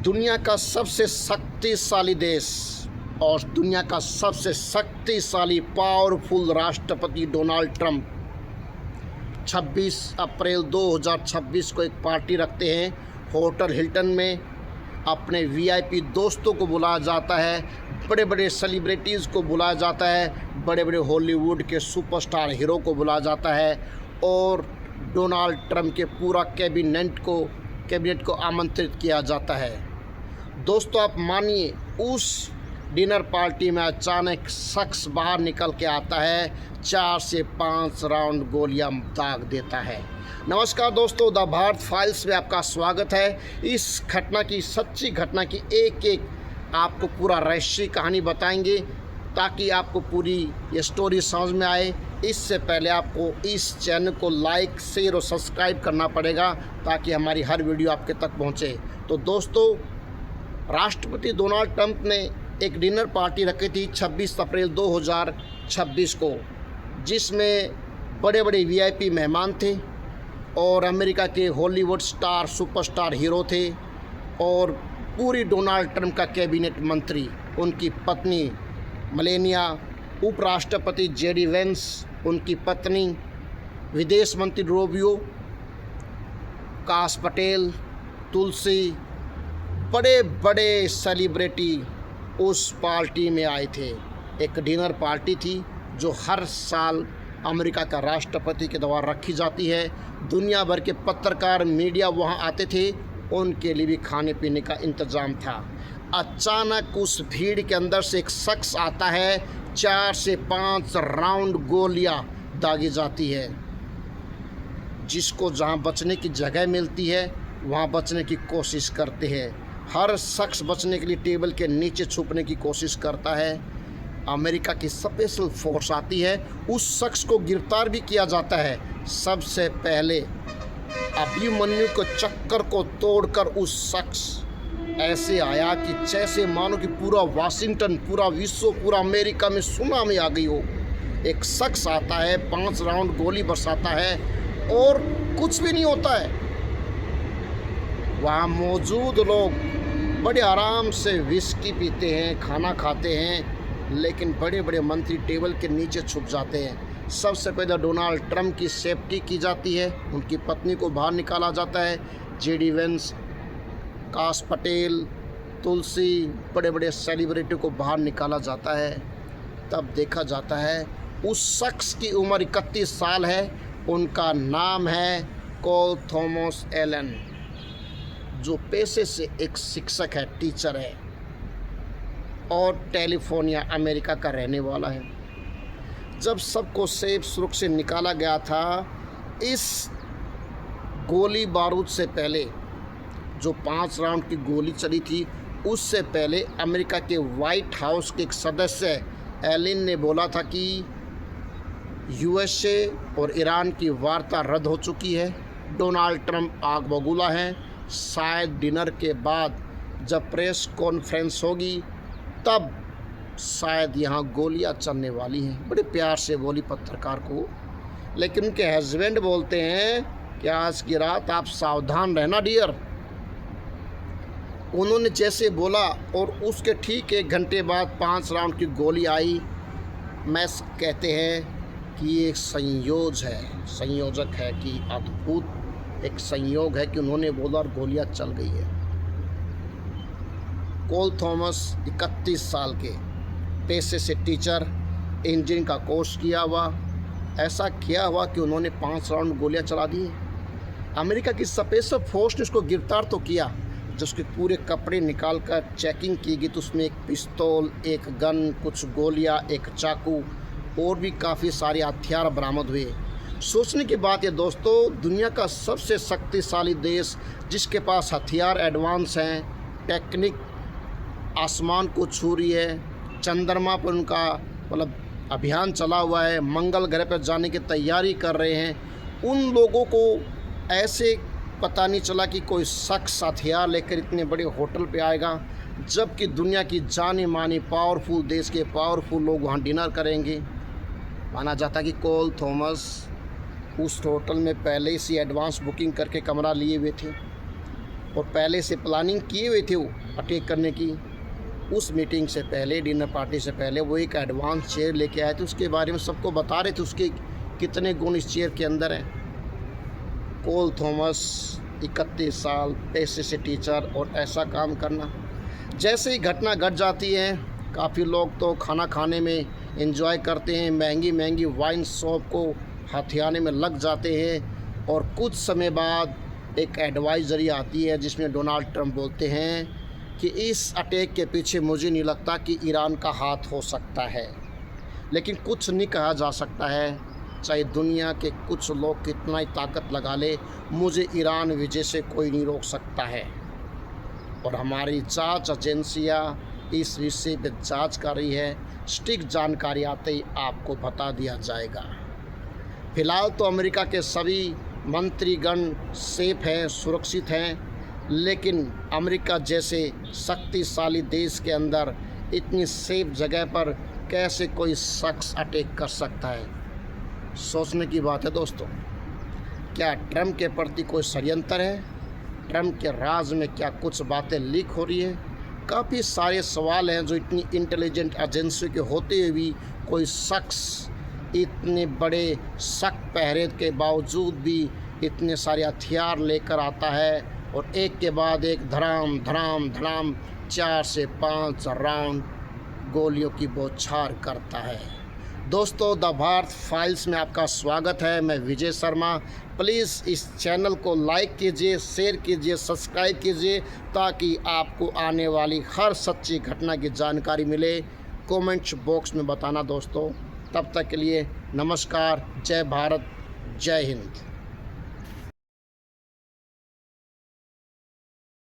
दुनिया का सबसे शक्तिशाली देश और दुनिया का सबसे शक्तिशाली पावरफुल राष्ट्रपति डोनाल्ड ट्रंप 26 अप्रैल 2026 को एक पार्टी रखते हैं होटल हिल्टन में। अपने वीआईपी दोस्तों को बुलाया जाता है, बड़े बड़े सेलिब्रिटीज़ को बुलाया जाता है, बड़े बड़े हॉलीवुड के सुपरस्टार हीरो को बुलाया जाता है और डोनाल्ड ट्रंप के पूरा कैबिनेट को आमंत्रित किया जाता है। दोस्तों, आप मानिए उस डिनर पार्टी में अचानक शख्स बाहर निकल के आता है, 4 से 5 राउंड गोलियां दाग देता है। नमस्कार दोस्तों, द भारत फाइल्स में आपका स्वागत है। इस घटना की, सच्ची घटना की एक एक आपको पूरा रहस्य कहानी बताएंगे ताकि आपको पूरी ये स्टोरी समझ में आए। इससे पहले आपको इस चैनल को लाइक, शेयर और सब्सक्राइब करना पड़ेगा ताकि हमारी हर वीडियो आपके तक पहुंचे। तो दोस्तों, राष्ट्रपति डोनाल्ड ट्रंप ने एक डिनर पार्टी रखी थी 26 अप्रैल 2026 को, जिसमें बड़े बड़े वीआईपी मेहमान थे और अमेरिका के हॉलीवुड स्टार सुपरस्टार हीरो थे और पूरी डोनाल्ड ट्रंप का कैबिनेट मंत्री, उनकी पत्नी मेलानिया, उपराष्ट्रपति जेडी वेंस, उनकी पत्नी, विदेश मंत्री रूबियो, काश पटेल, तुलसी, बड़े बड़े सेलिब्रिटी उस पार्टी में आए थे। एक डिनर पार्टी थी जो हर साल अमेरिका का राष्ट्रपति के द्वारा रखी जाती है। दुनिया भर के पत्रकार, मीडिया वहां आते थे, उनके लिए भी खाने पीने का इंतज़ाम था। अचानक उस भीड़ के अंदर से एक शख्स आता है, 4 से 5 राउंड गोलियां दागी जाती है। जिसको जहां बचने की जगह मिलती है वहां बचने की कोशिश करते हैं। हर शख्स बचने के लिए टेबल के नीचे छुपने की कोशिश करता है। अमेरिका की स्पेशल फोर्स आती है, उस शख्स को गिरफ्तार भी किया जाता है। सबसे पहले अभिमन्यु के चक्कर को तोड़कर उस शख्स ऐसे आया कि जैसे मानो कि पूरा वाशिंगटन, पूरा विश्व, पूरा अमेरिका में सुनामी आ गई हो। एक शख्स आता है, 5 राउंड गोली बरसाता है और कुछ भी नहीं होता है। वहाँ मौजूद लोग बड़े आराम से विस्की पीते हैं, खाना खाते हैं, लेकिन बड़े बड़े मंत्री टेबल के नीचे छुप जाते हैं। सबसे पहले डोनाल्ड ट्रंप की सेफ्टी की जाती है, उनकी पत्नी को बाहर निकाला जाता है। जेडी वेंस, काश पटेल, तुलसी, बड़े बड़े सेलिब्रिटी को बाहर निकाला जाता है। तब देखा जाता है उस शख्स की उम्र 31 साल है। उनका नाम है कोल थॉमस एलन, जो पेशे से एक शिक्षक है, टीचर है और कैलिफोर्निया अमेरिका का रहने वाला है। जब सबको सेफ सुरक्षित निकाला गया था, इस गोली बारूद से पहले जो 5 राउंड की गोली चली थी, उससे पहले अमेरिका के वाइट हाउस के एक सदस्य एलिन ने बोला था कि यूएसए और ईरान की वार्ता रद्द हो चुकी है। डोनाल्ड ट्रंप आग बबूला हैं। शायद डिनर के बाद जब प्रेस कॉन्फ्रेंस होगी तब शायद यहाँ गोलियाँ चलने वाली हैं। बड़े प्यार से बोली पत्रकार को, लेकिन उनके हस्बैंड बोलते हैं कि आज की रात आप सावधान रहना डियर। उन्होंने जैसे बोला और उसके ठीक 1 घंटे बाद 5 राउंड की गोली आई। मैस कहते हैं कि ये एक संयोजक है कि अद्भुत एक संयोग है कि उन्होंने बोला और गोलियां चल गई है। कोल थॉमस 31 साल के, पेशे से टीचर, इंजीनियरिंग का कोर्स किया हुआ, ऐसा किया हुआ कि उन्होंने 5 राउंड गोलियां चला दी। अमेरिका की स्पेशल फोर्स ने उसको गिरफ्तार तो किया। जब उसके पूरे कपड़े निकाल कर चेकिंग की गई तो उसमें एक पिस्तौल, एक गन, कुछ गोलियां, एक चाकू और भी काफ़ी सारे हथियार बरामद हुए। सोचने की बात है दोस्तों, दुनिया का सबसे शक्तिशाली देश जिसके पास हथियार एडवांस हैं, टेक्निक आसमान को छू रही है, चंद्रमा पर उनका अभियान चला हुआ है, मंगल ग्रह पर जाने की तैयारी कर रहे हैं, उन लोगों को ऐसे पता नहीं चला कि कोई शख्स हथियार लेकर इतने बड़े होटल पे आएगा, जबकि दुनिया की जानी मानी पावरफुल देश के पावरफुल लोग वहाँ डिनर करेंगे। माना जाता कि कोल थॉमस उस होटल में पहले से एडवांस बुकिंग करके कमरा लिए हुए थे। और पहले से प्लानिंग किए हुए थे वो अटैक करने की। उस मीटिंग से पहले, डिनर पार्टी से पहले वो एक एडवांस चेयर लेके आए थे, उसके बारे में सबको बता रहे थे उसके कितने गुण इस चेयर के अंदर हैं। कोल थॉमस 31 साल, पैसे से टीचर और ऐसा काम करना। जैसे ही घटना घट जाती है, काफ़ी लोग तो खाना खाने में एंजॉय करते हैं, महंगी महंगी वाइन शॉप को हथियाने में लग जाते हैं और कुछ समय बाद एक एडवाइजरी आती है जिसमें डोनाल्ड ट्रंप बोलते हैं कि इस अटैक के पीछे मुझे नहीं लगता कि ईरान का हाथ हो सकता है। लेकिन कुछ नहीं कहा जा सकता है, चाहे दुनिया के कुछ लोग कितना ही ताकत लगा ले, मुझे ईरान विजय से कोई नहीं रोक सकता है। और हमारी जांच एजेंसियां इस विषय पर जांच कर रही है, सटीक जानकारी आते ही आपको बता दिया जाएगा। फिलहाल तो अमेरिका के सभी मंत्रीगण सेफ हैं, सुरक्षित हैं, लेकिन अमेरिका जैसे शक्तिशाली देश के अंदर इतनी सेफ जगह पर कैसे कोई शख्स अटैक कर सकता है, सोचने की बात है दोस्तों। क्या ट्रंप के प्रति कोई षड्यंत्र है? ट्रंप के राज में क्या कुछ बातें लीक हो रही है? काफ़ी सारे सवाल हैं जो इतनी इंटेलिजेंट एजेंसी के होते हुए भी कोई शख्स इतने बड़े सख्त पहरे के बावजूद भी इतने सारे हथियार लेकर आता है और एक के बाद एक धड़ाम धड़ाम धड़ाम 4 से 5 राउंड गोलियों की बौछार करता है। दोस्तों, द भारत फाइल्स में आपका स्वागत है। मैं विजय शर्मा। प्लीज़ इस चैनल को लाइक कीजिए, शेयर कीजिए, सब्सक्राइब कीजिए ताकि आपको आने वाली हर सच्ची घटना की जानकारी मिले। कमेंट्स बॉक्स में बताना दोस्तों। तब तक के लिए नमस्कार, जय भारत, जय हिंद।